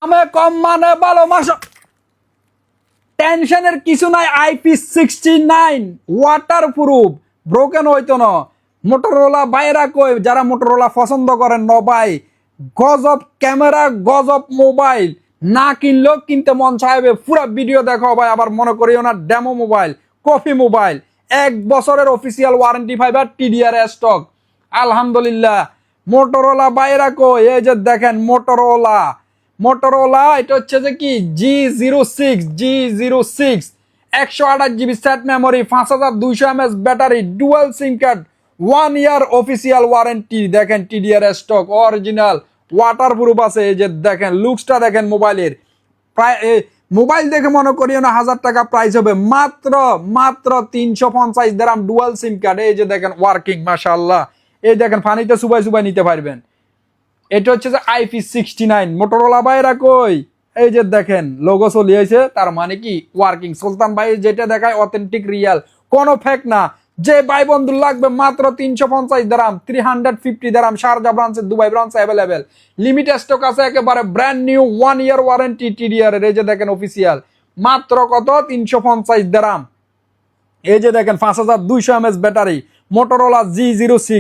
আমি কম মানে ভালোবাসা টেনশনের কিছু নাই। IP69 ওয়াটার প্রুফ, ব্রোকেন হইতো না। মোটরোলা বাইরা কই, যারা মোটরোলা পছন্দ করেন ন ভাই, গজব ক্যামেরা, গজব মোবাইল, না কিনলেও কিনতে মন চাইবে। পুরো ভিডিও দেখো ভাই, আবার মনে করিও না ডেমো মোবাইল, কপি মোবাইল। 1 বছরের অফিসিয়াল ওয়ারেন্টি পাইবা TDR স্টক। আলহামদুলিল্লাহ। মোটরোলা বাইরা কই, এই যে দেখেন মোটরোলা, মোটরোলা এটা হচ্ছে যে কি G06 128 GB set memory, 5200 mAh battery, dual SIM card, 1 ইয়ার অফিসিয়াল ওয়ারেন্টি। দেখেন TDR stock original, water proof আছে। এই যে দেখেন লুকসটা দেখেন মোবাইলের। প্রায় মোবাইল দেখে মনে করিও না 1000 টাকা প্রাইস হবে, মাত্র মাত্র 350 দিরহাম ডুয়াল সিম কার্ড। এই যে দেখেন ওয়ার্কিং, মাশাআল্লাহ। এই দেখেন পানিতে সুবাই সুবাই নিতে পারবেন। এটা হচ্ছে যে IP69 মোটরোলা ভাইরা কই, এই যে দেখেন লোগো চলিয়েছে, তার মানে কি ওয়ার্কিং। সুলতান ভাই যেটা দেখায় অথেন্টিক রিয়াল, কোনো ফেক না। যে ভাই বন্ধু লাগবে মাত্র 350 দিরহাম, 350 দিরহাম। শারজা ব্রাঞ্চে, দুবাই ব্রাঞ্চে অ্যাভেলেবেল। লিমিট স্টক আছে, একেবারে brand new 1 year warranty TDR এর। এই যে দেখেন অফিসিয়াল, মাত্র কত 350 দিরহাম। এই যে দেখেন 5200 mAh ব্যাটারি, মোটরোলা G06।